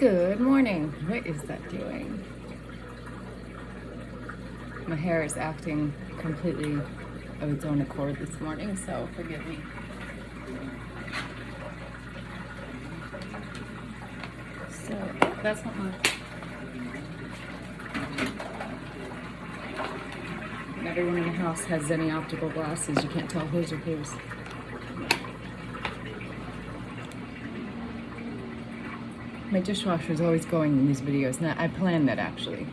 Good morning. What is that doing? My hair is acting completely of its own accord this morning, so forgive me. So, that's not much. And everyone in the house has Zenny optical glasses. You can't tell whose or whose. My dishwasher is always going in these videos. Now, I planned that actually.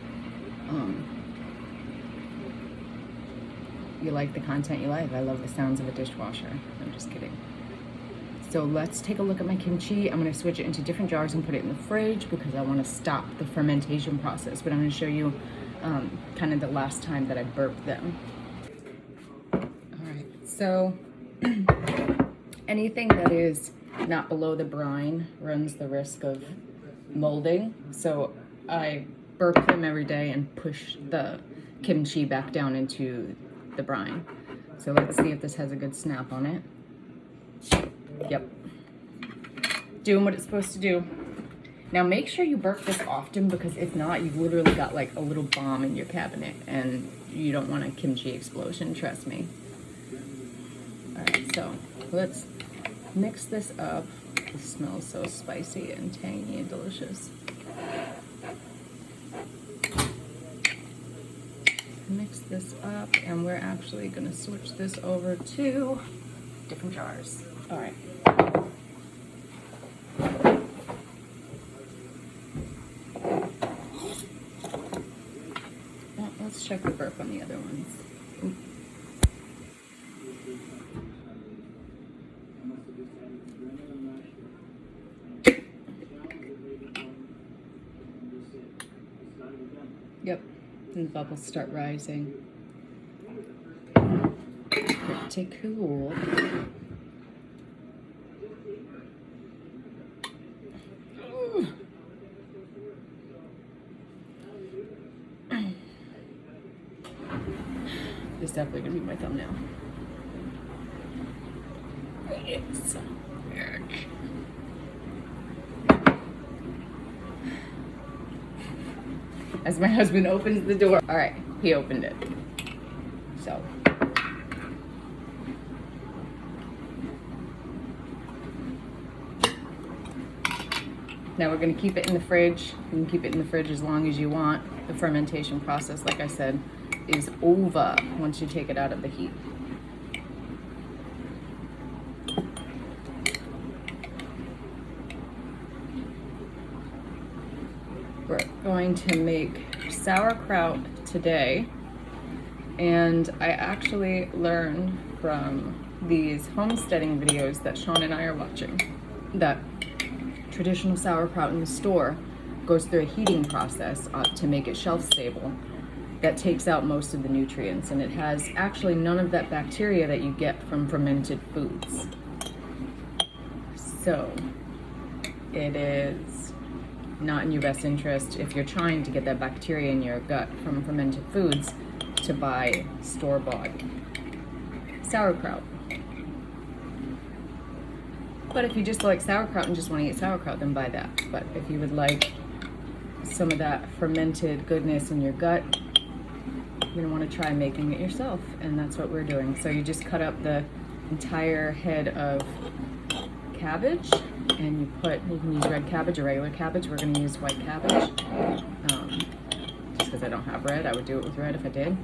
You like the content you like. I love the sounds of a dishwasher. I'm just kidding. So let's take a look at my kimchi. I'm going to switch it into different jars and put it in the fridge because I want to stop the fermentation process. But I'm going to show you kind of the last time that I burped them. All right. So anything that is not below the brine runs the risk of molding. So I burp them every day and push the kimchi back down into the brine. So let's see if this has a good snap on it. Yep. Doing what it's supposed to do. Now make sure you burp this often because if not, you've literally got like a little bomb in your cabinet and you don't want a kimchi explosion, trust me. All right, so let's mix this up. It smells so spicy and tangy and delicious. Mix this up, and we're actually going to switch this over to different jars. All right. Well, let's check the burp on the other ones. Yep, and the bubbles start rising. Pretty cool. This is definitely gonna be my thumbnail. It's as my husband opens the door. All right, he opened it. So. Now we're gonna keep it in the fridge. You can keep it in the fridge as long as you want. The fermentation process, like I said, is over once you take it out of the heat. We're going to make sauerkraut today, and I actually learned from these homesteading videos that Sean and I are watching that traditional sauerkraut in the store goes through a heating process to make it shelf stable that takes out most of the nutrients, and it has actually none of that bacteria that you get from fermented foods. So it is not in your best interest if you're trying to get that bacteria in your gut from fermented foods to buy store-bought sauerkraut. But if you just like sauerkraut and just want to eat sauerkraut, then buy that. But if you would like some of that fermented goodness in your gut, you're going to want to try making it yourself, and that's what we're doing. So you just cut up the entire head of cabbage, and you can use red cabbage or regular cabbage. We're going to use white cabbage. Just because I don't have red, I would do it with red if I did.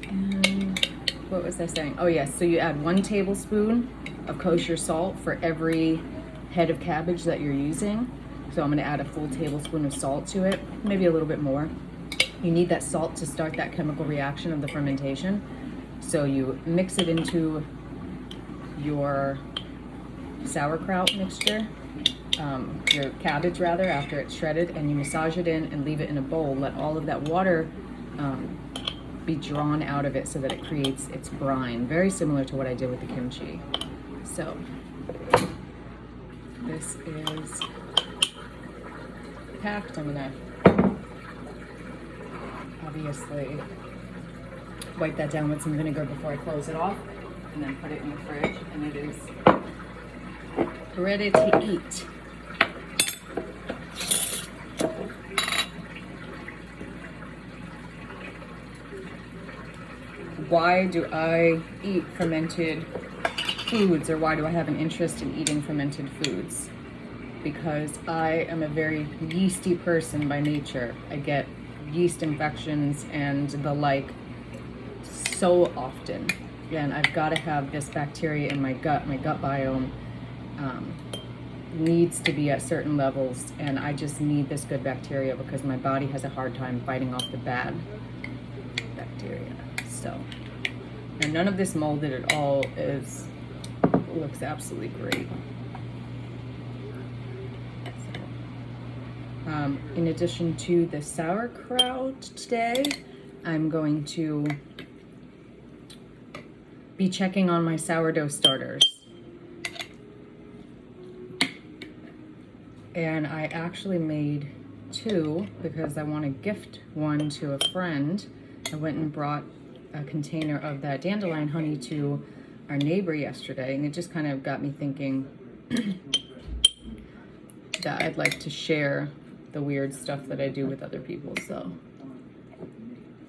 And what was I saying? Oh yes, so you add 1 tablespoon of kosher salt for every head of cabbage that you're using. So I'm going to add a full tablespoon of salt to it, maybe a little bit more. You need that salt to start that chemical reaction of the fermentation. So you mix it into your sauerkraut mixture, your cabbage rather, after it's shredded, and you massage it in and leave it in a bowl. Let all of that water be drawn out of it so that it creates its brine, very similar to what I did with the kimchi. So this is packed. I'm gonna obviously wipe that down with some vinegar before I close it off, and then put it in the fridge, and it is ready to eat. why do I eat fermented foods, or why do I have an interest in eating fermented foods? Because I am a very yeasty person by nature. I get yeast infections and the like so often. And I've got to have this bacteria in my gut. My gut biome needs to be at certain levels, and I just need this good bacteria because my body has a hard time fighting off the bad bacteria. So, and none of this molded at all looks absolutely great. So, in addition to the sauerkraut today, I'm going to be checking on my sourdough starters. And I actually made 2 because I want to gift one to a friend. I went and brought a container of that dandelion honey to our neighbor yesterday, and it just kind of got me thinking that I'd like to share the weird stuff that I do with other people, so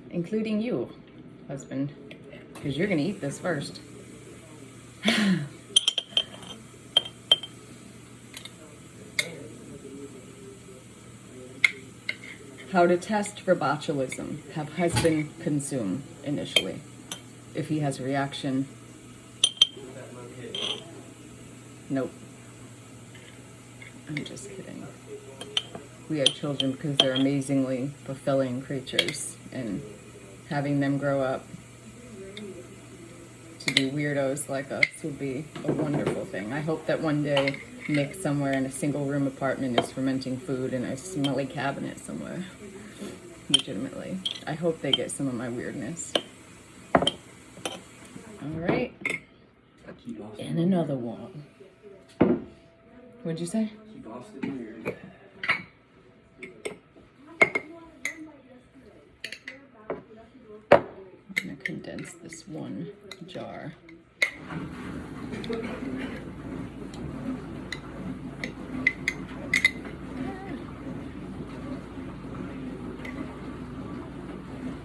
including you, husband, because you're gonna eat this first. How to test for botulism. Have husband consume initially. If he has a reaction, nope. I'm just kidding. We have children because they're amazingly fulfilling creatures, and having them grow up to be weirdos like us would be a wonderful thing. I hope that one day Nick somewhere in a single room apartment is fermenting food in a smelly cabinet somewhere. Legitimately. I hope they get some of my weirdness. Alright. And another one. What'd you say? Keep Austin weird. I'm gonna condense this one jar.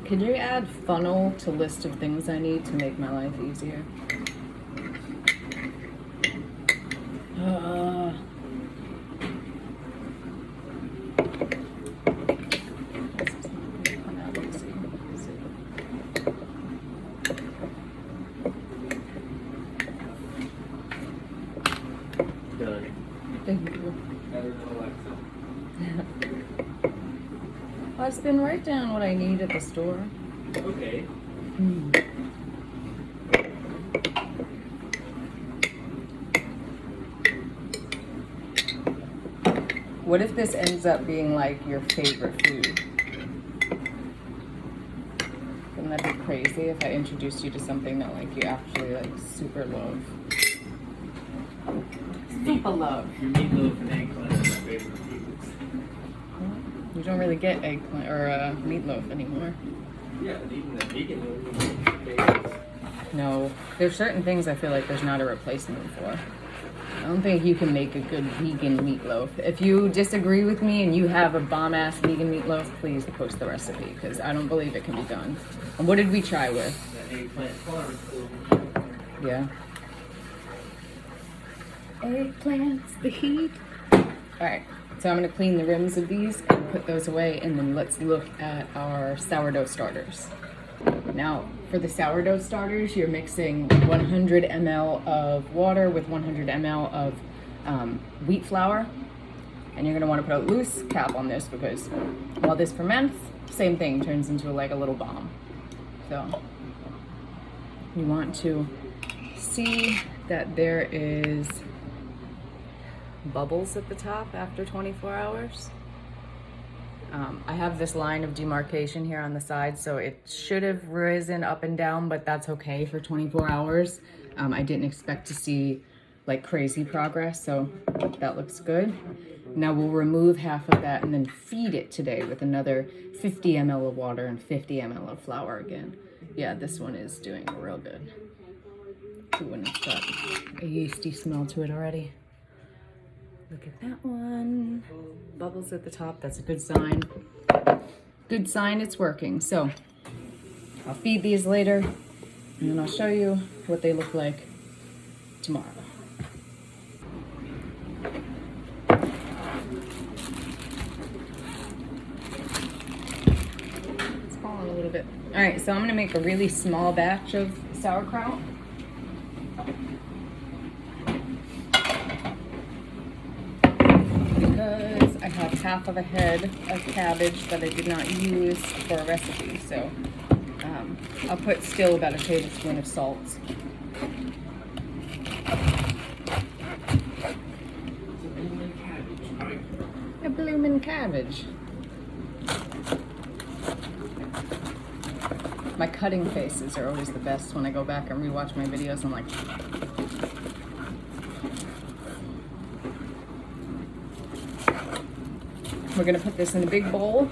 Could you add funnel to list of things I need to make my life easier? Done. Thank you. Alexa. Well, it's been right down what I need at the store. Okay. What if this ends up being like your favorite food? Wouldn't that be crazy if I introduced you to something that like you actually like super love? Super love. Your meatloaf and eggplant are my favorite foods. You don't really get eggplant or meatloaf anymore. Yeah, but even the vegan loaf. No, there's certain things I feel like there's not a replacement for. I don't think you can make a good vegan meatloaf. If you disagree with me and you have a bomb-ass vegan meatloaf, please post the recipe, because I don't believe it can be done. And what did we try with? That eggplant farm. Yeah. Eggplants, the heat. Alright, so I'm going to clean the rims of these and put those away, and then let's look at our sourdough starters. Now, for the sourdough starters, you're mixing 100 ml of water with 100 ml of wheat flour. And you're going to want to put a loose cap on this because while this ferments, same thing, turns into like a little bomb. So you want to see that there is bubbles at the top after 24 hours. I have this line of demarcation here on the side, so it should have risen up and down, but that's okay for 24 hours. I didn't expect to see like crazy progress, so that looks good. Now we'll remove half of that and then feed it today with another 50 ml of water and 50 ml of flour again. Yeah, this one is doing real good. Ooh, and it's got a yeasty smell to it already. Look at that one. Bubbles at the top, that's a good sign. Good sign it's working. So I'll feed these later And then I'll show you what they look like tomorrow. It's falling a little bit. All right, so I'm gonna make a really small batch of sauerkraut. Because I have half of a head of cabbage that I did not use for a recipe, so I'll put still about a tablespoon of salt. A bloomin' cabbage. My cutting faces are always the best when I go back and rewatch my videos. I'm like, we're gonna put this in a big bowl.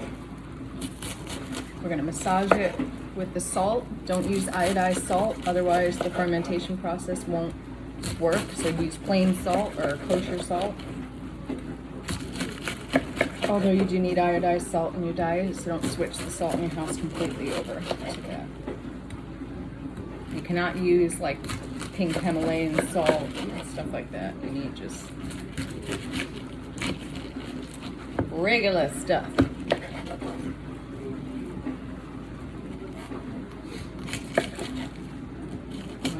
We're gonna massage it with the salt. Don't use iodized salt, otherwise the fermentation process won't work. So use plain salt or kosher salt. Although you do need iodized salt in your diet, so don't switch the salt in your house completely over to that. You cannot use like pink Himalayan salt and stuff like that. You need just regular stuff.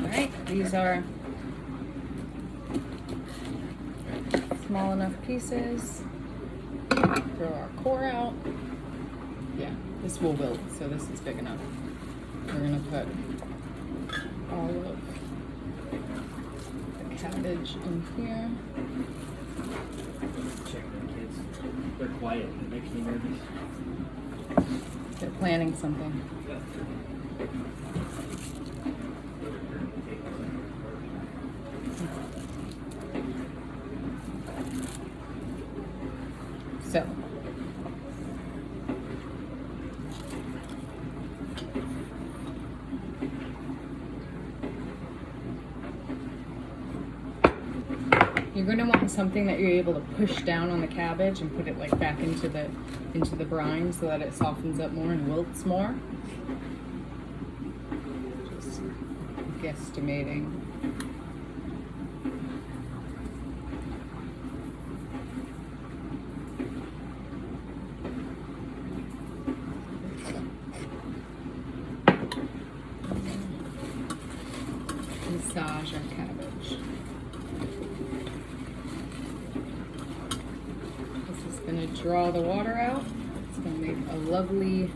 Alright, these are small enough pieces. Throw our core out. Yeah, this will wilt, so this is big enough. We're gonna put all of the cabbage in here. Check them kids. They're quiet. It makes me nervous. They're planning something. So, you're going to want something that you're able to push down on the cabbage and put it like back into the brine so that it softens up more and wilts more. Just guesstimating. Massage our cabbage. This is going to draw the water out. It's going to make a lovely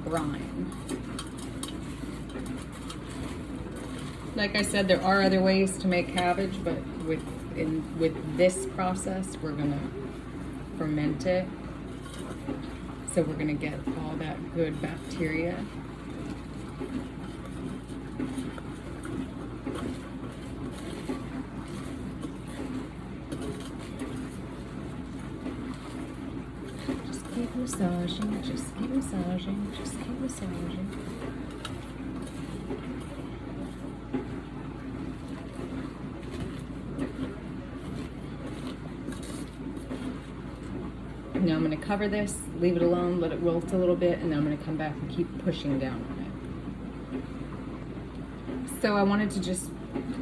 brine. Like I said, there are other ways to make cabbage, but with this process, we're going to ferment it. So we're going to get all that good bacteria. Keep massaging, just keep massaging, just keep massaging. Now I'm going to cover this, leave it alone, let it wilt a little bit, and then I'm going to come back and keep pushing down on it. So I wanted to just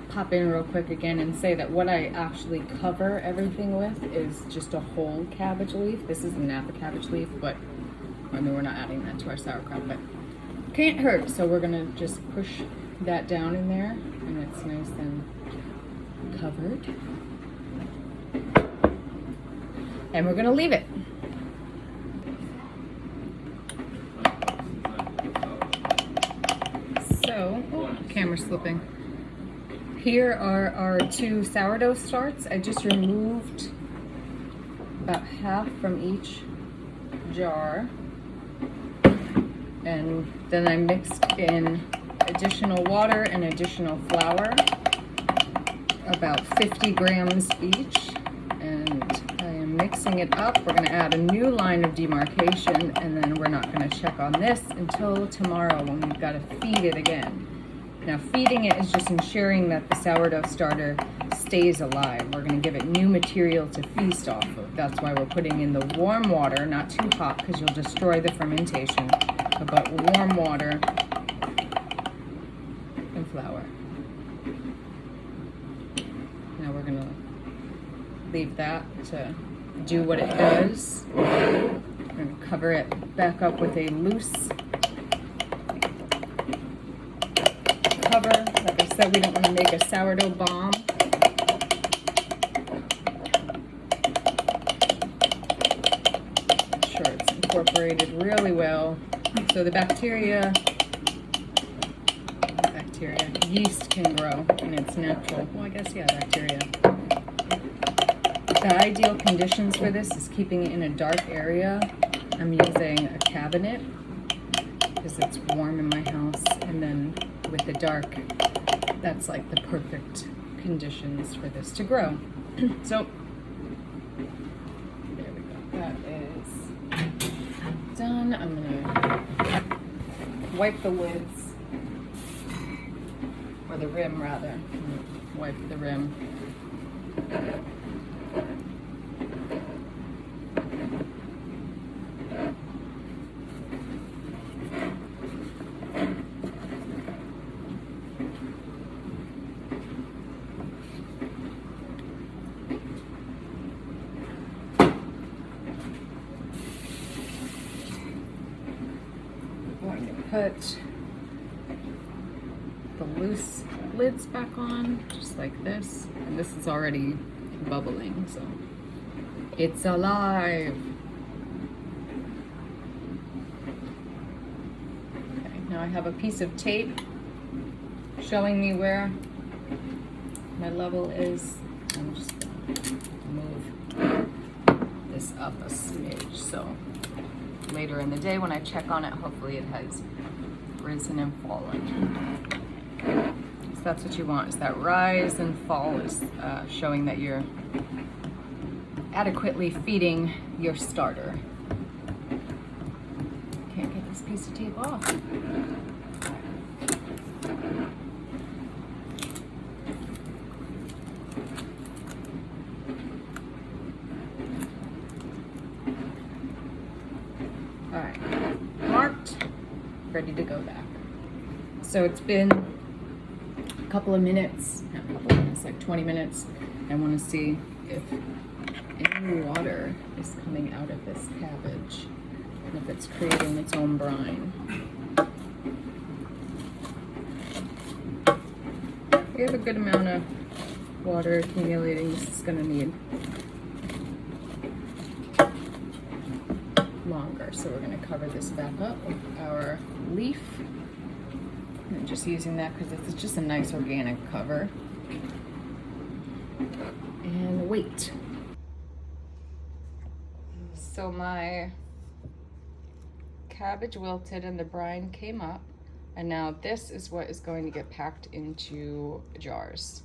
pop in real quick again and say that what I actually cover everything with is just a whole cabbage leaf. This is a Napa cabbage leaf, but I mean, we're not adding that to our sauerkraut, but can't hurt. So we're gonna just push that down in there, and it's nice and covered. And we're gonna leave it. So, oh, camera's slipping. Here are our 2 sourdough starts. I just removed about half from each jar. And then I mixed in additional water and additional flour, about 50 grams each. And I am mixing it up. We're gonna add a new line of demarcation, and then we're not gonna check on this until tomorrow when we've gotta feed it again. Now feeding it is just ensuring that the sourdough starter stays alive. We're going to give it new material to feast off of. That's why we're putting in the warm water, not too hot because you'll destroy the fermentation, but warm water leave that to do what it does. I'm going to cover it back up with a loose cover. Like I said, we don't want to make a sourdough bomb. Make sure it's incorporated really well. So the yeast can grow in its natural, well, I guess, yeah, bacteria. The ideal conditions for this is keeping it in a dark area. I'm using a cabinet because it's warm in my house, and then with the dark, that's like the perfect conditions for this to grow. So there we go. That is done. I'm gonna wipe the lids, or the rim rather. Wipe the rim. Going to put the loose lids back on, just like this. And this is already bubbling, so it's alive. Okay, now I have a piece of tape showing me where my level is. I'm just gonna move this up a smidge, so later in the day when I check on it, hopefully it has risen and fallen. So that's what you want, is that rise and fall is showing that you're adequately feeding your starter. Can't get this piece of tape off. All right, marked, ready to go back. So it's been a couple of minutes, not a couple of minutes, like 20 minutes. I want to see if any water is coming out of this cabbage and if it's creating its own brine. We have a good amount of water accumulating. This is going to need longer, so we're going to cover this back up with our leaf. I'm just using that because it's just a nice organic cover. And wait. So my cabbage wilted and the brine came up, and now this is what is going to get packed into jars.